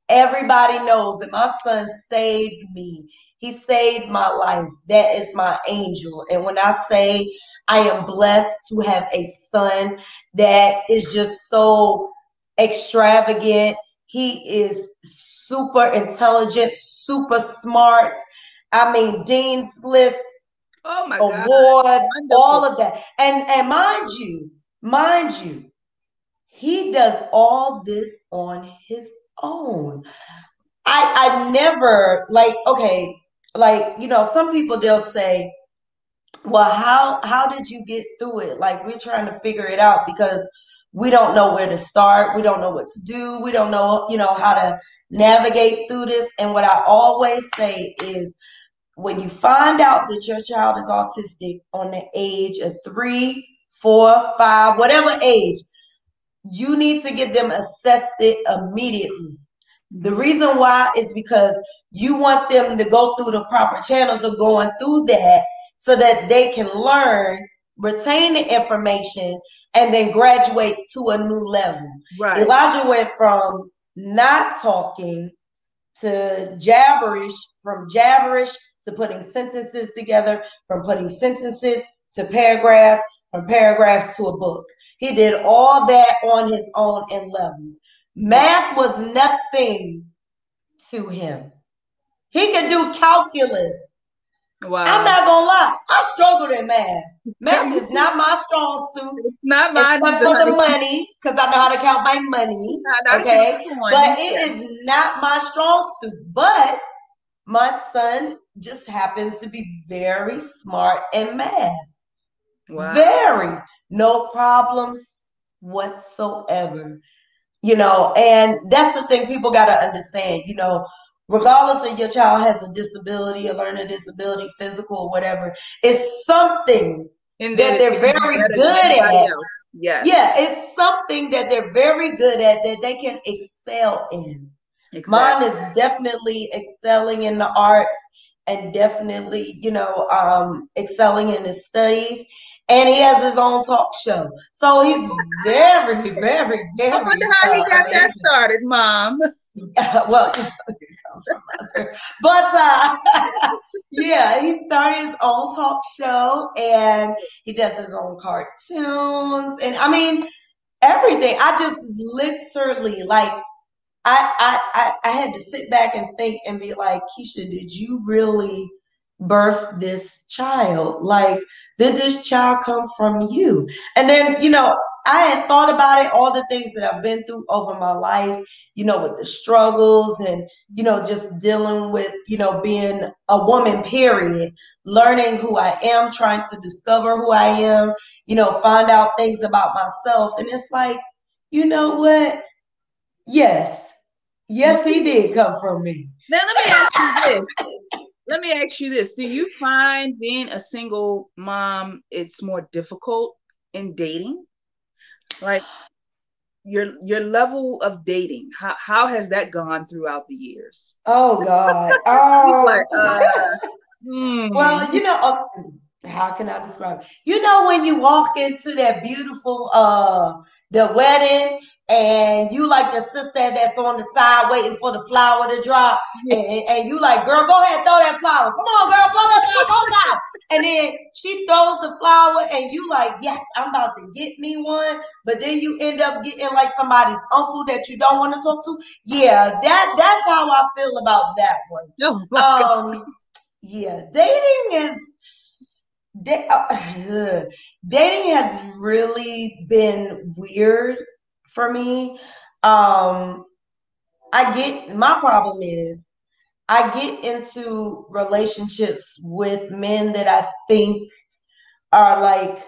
[SPEAKER 1] everybody knows that my son saved me. He saved my life. That is my angel. And when I say I am blessed to have a son that is just so extravagant, he is super intelligent, super smart. I mean, Dean's List
[SPEAKER 2] Oh my God.
[SPEAKER 1] awards, all
[SPEAKER 2] Wonderful.
[SPEAKER 1] of that. And mind you, he does all this on his own. I never like, okay, like, some people they'll say, well, how did you get through it? Like, we're trying to figure it out because we don't know where to start, we don't know what to do, we don't know, how to navigate through this. And what I always say is, when you find out that your child is autistic on the age of 3, 4, 5, whatever age, you need to get them assessed it immediately. The reason why is because you want them to go through the proper channels of going through that so that they can learn, retain the information, and then graduate to a new level.
[SPEAKER 2] Right.
[SPEAKER 1] Elijah went from not talking to jabberish, from jabberish to putting sentences together, from putting sentences to paragraphs, from paragraphs to a book. He did all that on his own in levels. Math was nothing to him. He could do calculus.
[SPEAKER 2] Wow.
[SPEAKER 1] I'm not gonna lie, I struggled in math. Math is not my strong suit.
[SPEAKER 2] It's not mine.
[SPEAKER 1] Except for the money, because I know how to count my money. Okay. But it is not my strong suit. But my son just happens to be very smart in math. Wow. Very. No problems whatsoever. You know, and that's the thing people got to understand, you know, regardless of your child has a disability, a learning disability, physical or whatever, it's something that they're very good at.
[SPEAKER 2] Yes.
[SPEAKER 1] Yeah, it's something that they're very good at that they can excel in. Exactly. Mine is definitely excelling in the arts and definitely, you know, excelling in his studies. And he has his own talk show. So he's very, very, very. I
[SPEAKER 2] wonder how he got amazing. That started, Mom.
[SPEAKER 1] Well, it comes from mother. But yeah, he started his own talk show and he does his own cartoons. And I mean, everything. I just literally like I had to sit back and think and be like, Keisha, did you really birth this child? Like, did this child come from you? And then, you know, I had thought about it, all the things that I've been through over my life, you know, with the struggles and, you know, just dealing with, you know, being a woman, period, learning who I am, trying to discover who I am, you know, find out things about myself. And it's like, you know what? Yes, he did come from me.
[SPEAKER 2] Now, let me ask you this. Let me ask you this. Do you find being a single mom, it's more difficult in dating? Like your level of dating, how has that gone throughout the years?
[SPEAKER 1] Oh God. Well, you know, how can I describe it? You know, when you walk into that beautiful the wedding and you like the sister that's on the side waiting for the flower to drop, and you like, girl, go ahead, throw that flower. Come on, girl, throw that flower, go now. And then she throws the flower and you like, yes, I'm about to get me one. But then you end up getting like somebody's uncle that you don't want to talk to. Yeah, that's how I feel about that one.
[SPEAKER 2] Oh,
[SPEAKER 1] yeah, dating has really been weird for me. My problem is I get into relationships with men that I think are like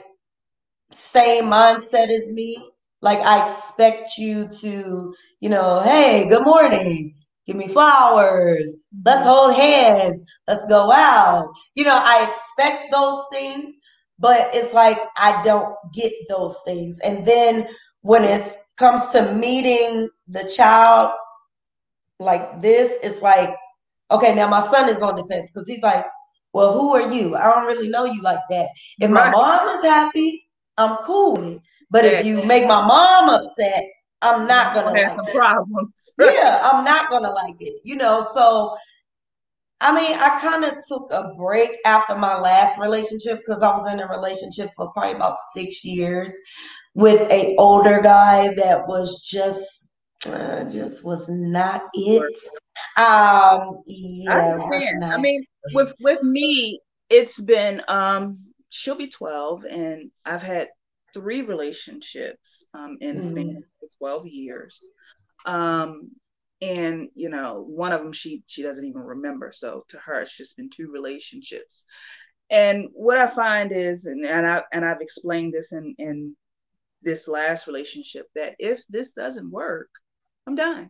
[SPEAKER 1] same mindset as me. Like I expect you to, you know, hey, good morning. Give me flowers. Let's hold hands. Let's go out. You know, I expect those things, but it's like I don't get those things. And then when it comes to meeting the child like this, it's like, okay, now my son is on defense because he's like, well, who are you? I don't really know you like that. If my mom is happy, I'm cool with it. But if you make my mom upset, I'm not gonna like
[SPEAKER 2] some problems.
[SPEAKER 1] Yeah, I'm not gonna like it. You know, so I mean, I kind of took a break after my last relationship because I was in a relationship for probably about 6 years with an older guy that was just was not it. Yeah,
[SPEAKER 2] I mean, with me, it's been she'll be 12 and I've had 3 relationships in the span of 12 years. And you know, one of them she doesn't even remember. So to her, it's just been 2 relationships. And what I find is, and I've explained this in this last relationship, that if this doesn't work, I'm done.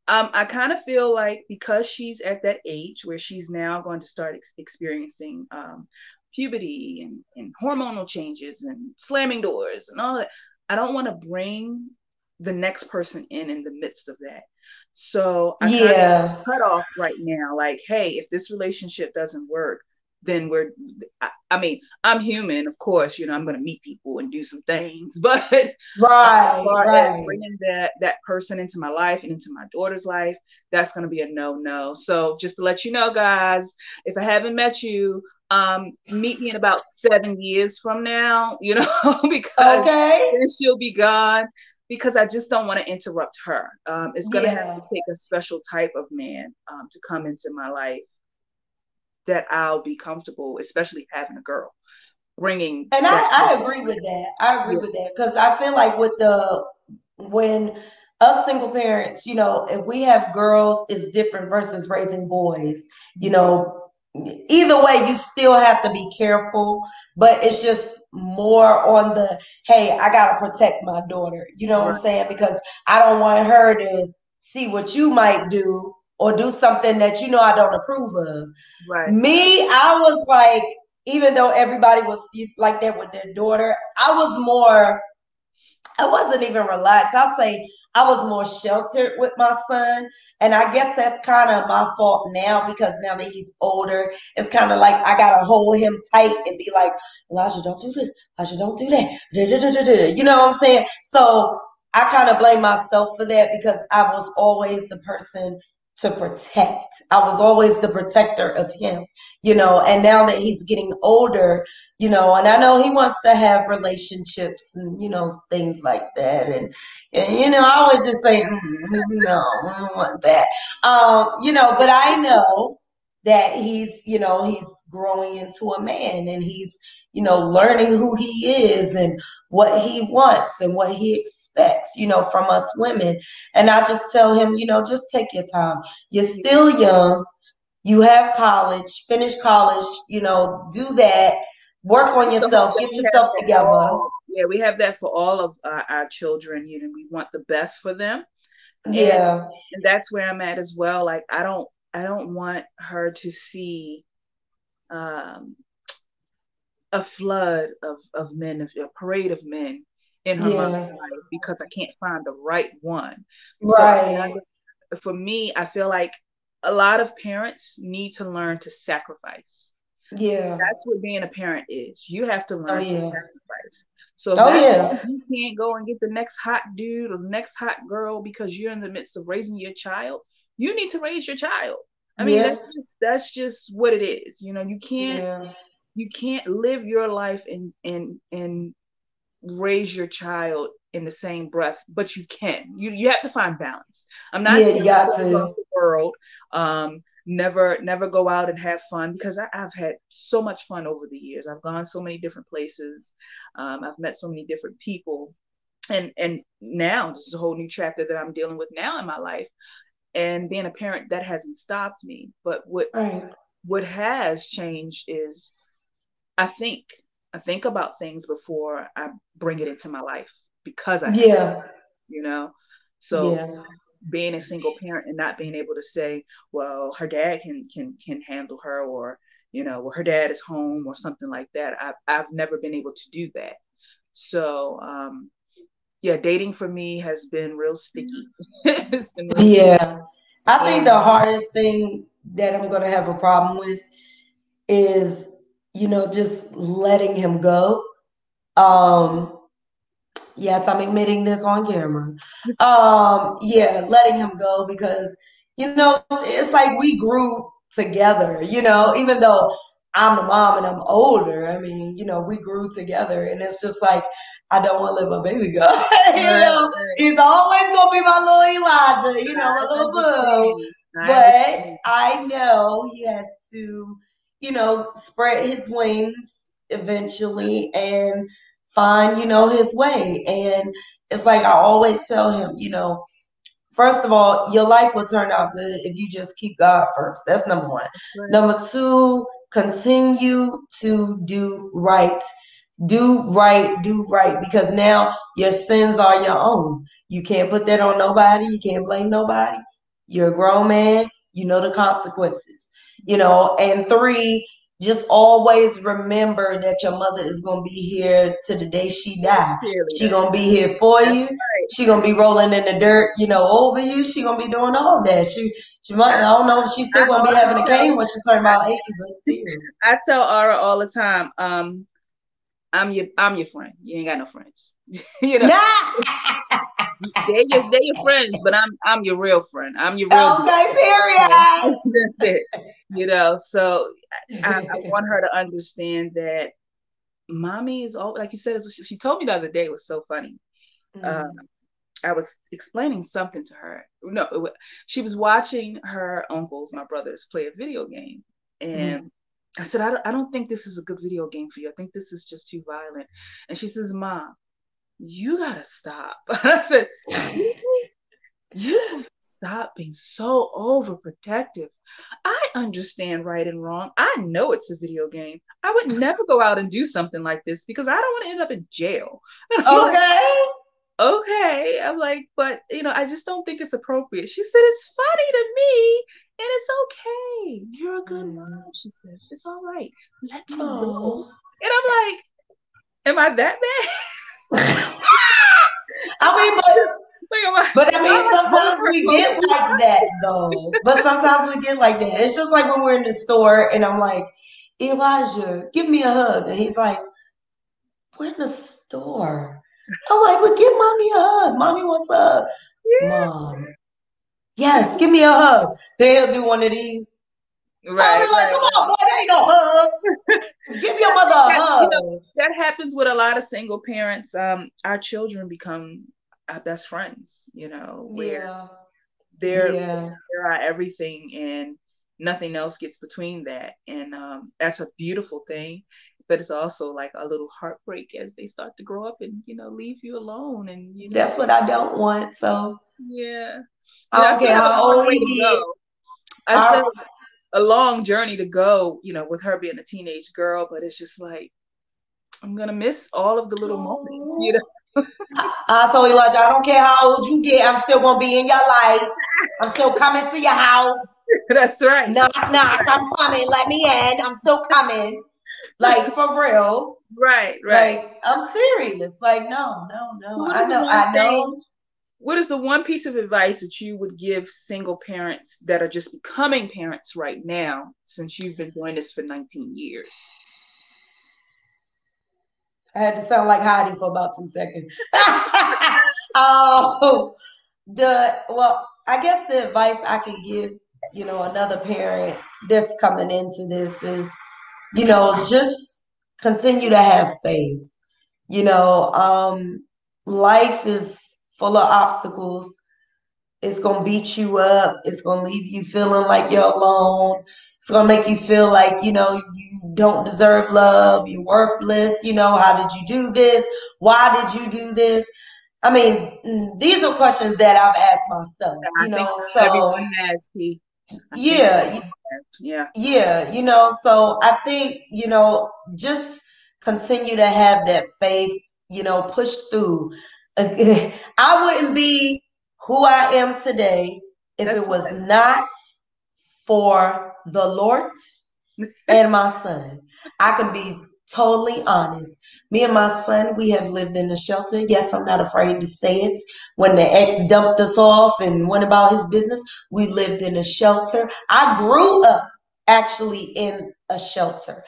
[SPEAKER 2] I kind of feel like because she's at that age where she's now going to start experiencing puberty and hormonal changes and slamming doors and all that, I don't want to bring the next person in the midst of that. So I kind of
[SPEAKER 1] Yeah.
[SPEAKER 2] cut off right now. Like, hey, if this relationship doesn't work, then I mean, I'm human, of course, I'm going to meet people and do some things, but as
[SPEAKER 1] Right,
[SPEAKER 2] far as
[SPEAKER 1] right.
[SPEAKER 2] bringing that person into my life and into my daughter's life, that's going to be a no. So just to let you know, guys, if I haven't met you, meet me in about 7 years from now, because
[SPEAKER 1] Okay.
[SPEAKER 2] then she'll be gone, because I just don't want to interrupt her. It's going to have to
[SPEAKER 1] Yeah.
[SPEAKER 2] take a special type of man to come into my life that I'll be comfortable, especially having a girl, bringing
[SPEAKER 1] And
[SPEAKER 2] that
[SPEAKER 1] I
[SPEAKER 2] comfort.
[SPEAKER 1] agree with that. I agree
[SPEAKER 2] Yeah,
[SPEAKER 1] with that because I feel like when us single parents, if we have girls, it's different versus raising boys. You
[SPEAKER 2] yeah,
[SPEAKER 1] know, either way, you still have to be careful, but it's just more on the, hey, I gotta protect my daughter. You know what I'm
[SPEAKER 2] right,
[SPEAKER 1] saying? Because I don't want her to see what you might do or do something that I don't approve of.
[SPEAKER 2] right.
[SPEAKER 1] Me, I was like, even though everybody was like that with their daughter, I wasn't even relaxed. I'll say I was more sheltered with my son. And I guess that's kind of my fault now because now that he's older, it's kind of like I got to hold him tight and be like, Elijah, don't do this. Elijah, don't do that. Da, da, da, da, da. You know what I'm saying? So I kind of blame myself for that because I was always the person to protect. I was always the protector of him, and now that he's getting older, and I know he wants to have relationships and, things like that. And I always just say, no, I don't want that. But I know that he's growing into a man and he's, learning who he is and what he wants and what he expects, from us women. And I just tell him, just take your time. You're
[SPEAKER 2] Yeah.
[SPEAKER 1] still young. You have college, finish college, do that, work on
[SPEAKER 2] Something
[SPEAKER 1] yourself,
[SPEAKER 2] that
[SPEAKER 1] get
[SPEAKER 2] we have
[SPEAKER 1] yourself
[SPEAKER 2] for
[SPEAKER 1] together.
[SPEAKER 2] all. Yeah, we have that for all of our children. We want the best for them, and
[SPEAKER 1] Yeah,
[SPEAKER 2] that's where I'm at as well. Like, I don't want her to see um, a flood of men, a parade of men in her mother's
[SPEAKER 1] yeah,
[SPEAKER 2] life because I can't find the right one. So
[SPEAKER 1] right.
[SPEAKER 2] for me, I feel like a lot of parents need to learn to sacrifice.
[SPEAKER 1] Yeah.
[SPEAKER 2] That's what being a parent is. You have to
[SPEAKER 1] Oh,
[SPEAKER 2] learn to
[SPEAKER 1] yeah.
[SPEAKER 2] sacrifice. So if
[SPEAKER 1] Oh,
[SPEAKER 2] that means
[SPEAKER 1] yeah.
[SPEAKER 2] you can't go and get the next hot dude or the next hot girl because you're in the midst of raising your child, you need to raise your child. I mean,
[SPEAKER 1] Yeah,
[SPEAKER 2] that's just what it is. You can't
[SPEAKER 1] yeah.
[SPEAKER 2] you can't live your life and raise your child in the same breath, but you can. You have to find balance. I'm not
[SPEAKER 1] Yeah, you
[SPEAKER 2] saying
[SPEAKER 1] got
[SPEAKER 2] go across
[SPEAKER 1] to.
[SPEAKER 2] the world, never go out and have fun, because I've had so much fun over the years. I've gone so many different places. I've met so many different people, and now this is a whole new chapter that I'm dealing with now in my life. And being a parent, that hasn't stopped me. But what
[SPEAKER 1] Right.
[SPEAKER 2] what has changed is I think I think about things before I bring it into my life, because I have,
[SPEAKER 1] Yeah,
[SPEAKER 2] you know. So
[SPEAKER 1] yeah.
[SPEAKER 2] being a single parent and not being able to say, well, her dad can handle her, or well, her dad is home or something like that. I've never been able to do that. So yeah, dating for me has been real sticky. It's been real sticky.
[SPEAKER 1] Yeah. I think the
[SPEAKER 2] And
[SPEAKER 1] hardest thing that I'm going to have a problem with is, just letting him go. Um, Yes, I'm admitting this on camera. Yeah, letting him go because, it's like we grew together, even though I'm the mom and I'm older. I mean, we grew together and it's just like, I don't want to let my baby go.
[SPEAKER 2] right, right.
[SPEAKER 1] He's always going to be my little Elijah, my
[SPEAKER 2] I
[SPEAKER 1] little boo.
[SPEAKER 2] understand. I
[SPEAKER 1] But
[SPEAKER 2] understand.
[SPEAKER 1] I know he has to, spread his wings eventually and find, his way. And it's like I always tell him, first of all, your life will turn out good if you just keep God first. That's number one.
[SPEAKER 2] Right.
[SPEAKER 1] Number two, continue to do right. Do right, do right, because now your sins are your own. You can't put that on nobody. You can't blame nobody. You're a grown man. You know the consequences. And three, just always remember that your mother is gonna be here to the day she die. She
[SPEAKER 2] cheerleader.
[SPEAKER 1] gonna be here for
[SPEAKER 2] That's
[SPEAKER 1] you. She gonna be rolling in the dirt, over you. She gonna be doing all that. She might. I don't know if she's
[SPEAKER 2] I,
[SPEAKER 1] still gonna be having a cane when she turn
[SPEAKER 2] I,
[SPEAKER 1] about 80, but still.
[SPEAKER 2] I tell Aura all the time, I'm your friend. You ain't got no friends. you know,
[SPEAKER 1] Nah.
[SPEAKER 2] they're your friends, but I'm your real friend. I'm your real deal.
[SPEAKER 1] Okay. Period.
[SPEAKER 2] That's it. So I want her to understand that mommy is all, like you said. She told me the other day, it was so funny. Uh,
[SPEAKER 1] Mm,
[SPEAKER 2] I was explaining something to her. No, she was watching her uncles, my brothers, play a video game, and
[SPEAKER 1] mm.
[SPEAKER 2] I said, I don't think this is a good video game for you. I think this is just too violent. And she says, Mom, you gotta stop. I said, you gotta stop being so overprotective. I understand right and wrong. I know it's a video game. I would never go out and do something like this because I don't want to end up in jail. And I'm like,
[SPEAKER 1] Okay.
[SPEAKER 2] okay. I'm like, but I just don't think it's appropriate. She said, it's funny to me and it's okay. You're a good mom.
[SPEAKER 1] Mm.
[SPEAKER 2] She says, it's all right. Let me go.
[SPEAKER 1] Oh.
[SPEAKER 2] And I'm like, am I that bad?
[SPEAKER 1] I mean, but I
[SPEAKER 2] Am I
[SPEAKER 1] mean,
[SPEAKER 2] like holding
[SPEAKER 1] sometimes
[SPEAKER 2] her
[SPEAKER 1] we
[SPEAKER 2] close
[SPEAKER 1] get
[SPEAKER 2] to
[SPEAKER 1] like that though. But sometimes we get like that. It's just like when we're in the store and I'm like, Elijah, give me a hug. And he's like, we're in the store. I'm like, but give mommy a hug. Mommy wants a hug. Mom, yes, give me a hug. Then he'll do one of these. I'll
[SPEAKER 2] Right,
[SPEAKER 1] be like,
[SPEAKER 2] right,
[SPEAKER 1] come on,
[SPEAKER 2] right.
[SPEAKER 1] boy, there ain't no hug. Give your mother a
[SPEAKER 2] That,
[SPEAKER 1] hug.
[SPEAKER 2] that happens with a lot of single parents. Our children become our best friends, where
[SPEAKER 1] Yeah.
[SPEAKER 2] they're
[SPEAKER 1] Yeah.
[SPEAKER 2] they're our everything and nothing else gets between that. And that's a beautiful thing. But it's also like a little heartbreak as they start to grow up and, leave you alone. And,
[SPEAKER 1] That's what I don't want. So
[SPEAKER 2] yeah.
[SPEAKER 1] I
[SPEAKER 2] I
[SPEAKER 1] don't
[SPEAKER 2] still
[SPEAKER 1] care
[SPEAKER 2] have a
[SPEAKER 1] how
[SPEAKER 2] long
[SPEAKER 1] old
[SPEAKER 2] way
[SPEAKER 1] he
[SPEAKER 2] to
[SPEAKER 1] get.
[SPEAKER 2] go. I still
[SPEAKER 1] I,
[SPEAKER 2] have a long journey to go, with her being a teenage girl, but it's just like, I'm gonna miss all of the little moments.
[SPEAKER 1] I told Elijah, I don't care how old you get, I'm still gonna be in your life. I'm still coming to your house.
[SPEAKER 2] That's right.
[SPEAKER 1] Knock, knock, I'm coming. Let me in. I'm still coming. Like for real.
[SPEAKER 2] Right, right.
[SPEAKER 1] Like I'm serious. Like no, no,
[SPEAKER 2] So
[SPEAKER 1] no. I know. I know.
[SPEAKER 2] what is the one piece of advice that you would give single parents that are just becoming parents right now, since you've been doing this for 19 years?
[SPEAKER 1] I had to sound like Heidi for about 2 seconds. Oh, I guess the advice I can give, another parent that's coming into this is, just continue to have faith. You know, life is full of obstacles. It's gonna beat you up. It's gonna leave you feeling like you're alone. It's gonna make you feel like, you don't deserve love, you're worthless, how did you do this? Why did you do this? I mean, these are questions that I've asked myself,
[SPEAKER 2] I think
[SPEAKER 1] so
[SPEAKER 2] everyone has, P. I think
[SPEAKER 1] yeah,
[SPEAKER 2] everyone has. Yeah.
[SPEAKER 1] yeah, so I think, just continue to have that faith, push through. I wouldn't be who I am today if it
[SPEAKER 2] That's
[SPEAKER 1] was not for the Lord and my son. I can be totally honest. Me and my son, we have lived in a shelter. Yes, I'm not afraid to say it. When the ex dumped us off and went about his business, we lived in a shelter. I grew up actually in a shelter.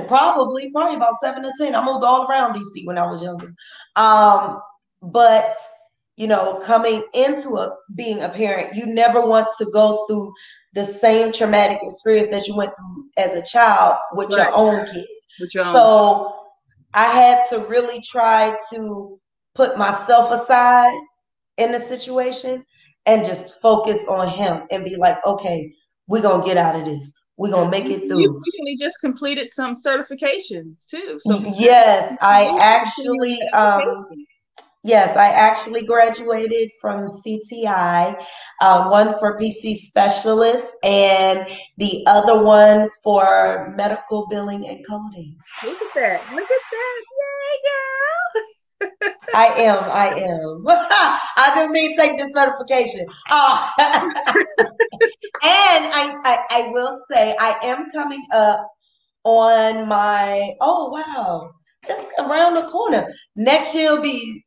[SPEAKER 1] Probably about 7 to 10. I moved all around DC when I was younger. But coming into being a parent, you never want to go through the same traumatic experience that you went through as a child
[SPEAKER 2] That's
[SPEAKER 1] with your
[SPEAKER 2] right.
[SPEAKER 1] own kid.
[SPEAKER 2] With your own.
[SPEAKER 1] So I had to really try to put myself aside in the situation and just focus on him and be like, okay, we're going to get out of this. We're going to make it
[SPEAKER 2] You
[SPEAKER 1] through.
[SPEAKER 2] recently just completed some certifications too. So
[SPEAKER 1] Yes,
[SPEAKER 2] congratulations on continuing your education.
[SPEAKER 1] yes, I actually graduated from CTI, one for PC specialist and the other one for medical billing and coding.
[SPEAKER 2] Look at that. Look at that. Yay, girl.
[SPEAKER 1] I am. I just need to take this certification. And I will say I am coming up on my, oh wow, it's around the corner. Next year will be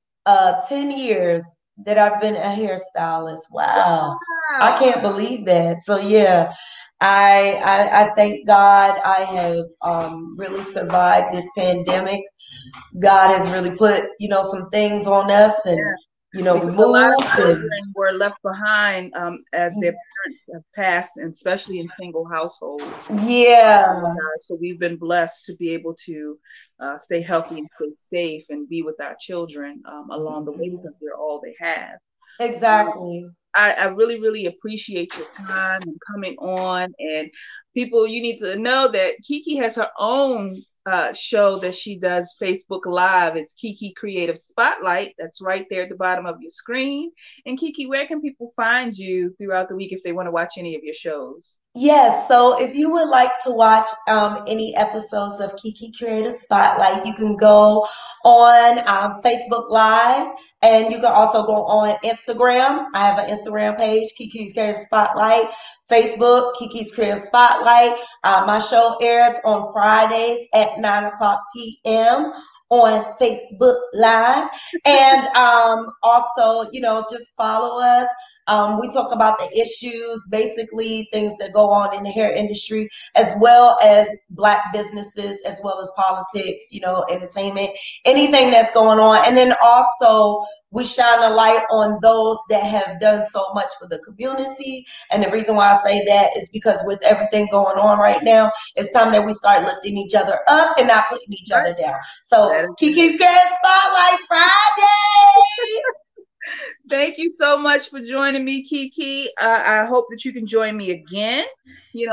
[SPEAKER 1] 10 years that I've been a hairstylist. Wow. I
[SPEAKER 2] Wow.
[SPEAKER 1] can't believe that. So yeah, I thank God I have really survived this pandemic. God has really put, some things on us, and,
[SPEAKER 2] Yeah.
[SPEAKER 1] we
[SPEAKER 2] Because a lot of
[SPEAKER 1] moved and
[SPEAKER 2] children were left behind as their parents have passed, and especially in single households. Oh my
[SPEAKER 1] yeah,
[SPEAKER 2] God. So we've been blessed to be able to stay healthy and stay safe and be with our children along the way because we're all they have. Um,
[SPEAKER 1] exactly.
[SPEAKER 2] I really, really appreciate your time and coming on. And people, you need to know that Kiki has her own show that she does Facebook Live. It's Kiki Creative Spotlight. That's right there at the bottom of your screen. And Kiki, where can people find you throughout the week if they want to watch any of your shows?
[SPEAKER 1] Yes, so if you would like to watch any episodes of Kiki Creative Spotlight, you can go on Facebook Live, and you can also go on Instagram. I have an Instagram page, Kiki's Creative Spotlight, Facebook, Kiki's Creative Spotlight. My show airs on Fridays at 9 o'clock p.m. on Facebook Live. And also, just follow us. We talk about the issues, basically things that go on in the hair industry, as well as Black businesses, as well as politics, entertainment, anything that's going on. And then also, we shine a light on those that have done so much for the community. And the reason why I say that is because with everything going on right now, it's time that we start lifting each other up and not putting each
[SPEAKER 2] Right.
[SPEAKER 1] other down. So,
[SPEAKER 2] That is it.
[SPEAKER 1] Kiki's Grand Spotlight Friday.
[SPEAKER 2] Thank you so much for joining me, Kiki. I hope that you can join me again,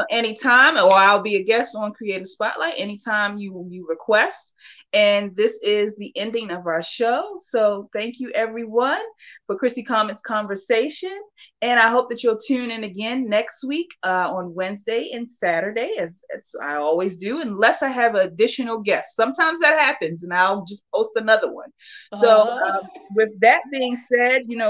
[SPEAKER 2] anytime, or I'll be a guest on Creative Spotlight anytime you request. And this is the ending of our show. So thank you, everyone, for Chrissy Comet's conversation. And I hope that you'll tune in again next week on Wednesday and Saturday, as I always do, unless I have additional guests. Sometimes that happens, and I'll just post another one. So,
[SPEAKER 1] Uh-huh.
[SPEAKER 2] with that being said, you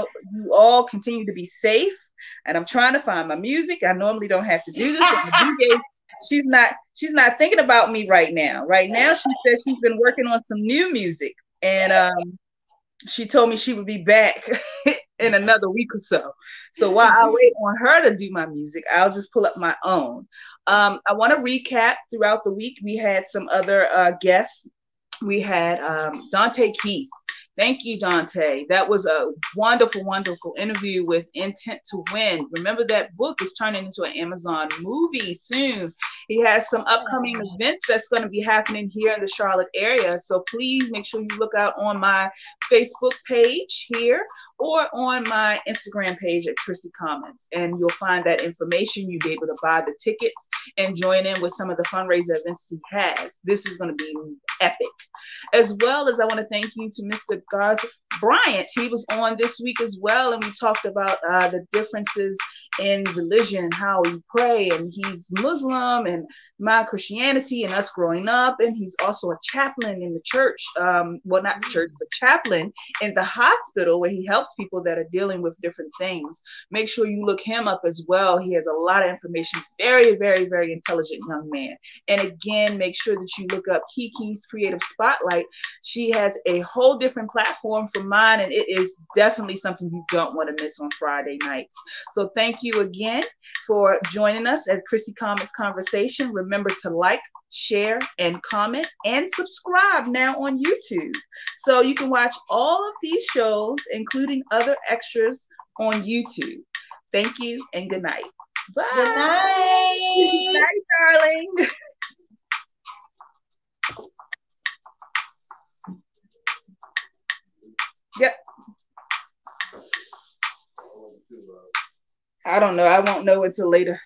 [SPEAKER 2] all continue to be safe. And I'm trying to find my music. I normally don't have to do this, but my DJ, she's not thinking about me right now. Right now, she says she's been working on some new music, and she told me she would be back in another week or so. So while I wait on her to do my music, I'll just pull up my own. I want to recap throughout the week. We had some other guests. We had Dante Keith. Thank you, Dante. That was a wonderful, wonderful interview with Intent to Win. Remember, that book is turning into an Amazon movie soon. He has some upcoming events that's going to be happening here in the Charlotte area. So please make sure you look out on my Facebook page here or on my Instagram page at Chrissy Comments. And you'll find that information. You'll be able to buy the tickets and join in with some of the fundraiser events he has. This is going to be epic. As well as I want to thank you to Mr. Garth Bryant. He was on this week as well, and we talked about the differences in religion and how we pray. And he's Muslim, and my Christianity, and us growing up. And he's also a chaplain in the church. Well, not church, but chaplain in the hospital where he helps people that are dealing with different things. Make sure you look him up as well. He has a lot of information. Very, very, very intelligent young man. And again, make sure that you look up Kiki's Creative Spotlight. She has a whole different platform from mine, and it is definitely something you don't want to miss on Friday nights. So thank you again for joining us at Chrissy Comet's Conversation. Remember to like, share, and comment, and subscribe now on YouTube. So you can watch all of these shows, including other extras, on YouTube. Thank you and good night. Bye.
[SPEAKER 1] Good
[SPEAKER 2] Good
[SPEAKER 1] night.
[SPEAKER 2] night, darling. Yep. I don't know. I won't know until later.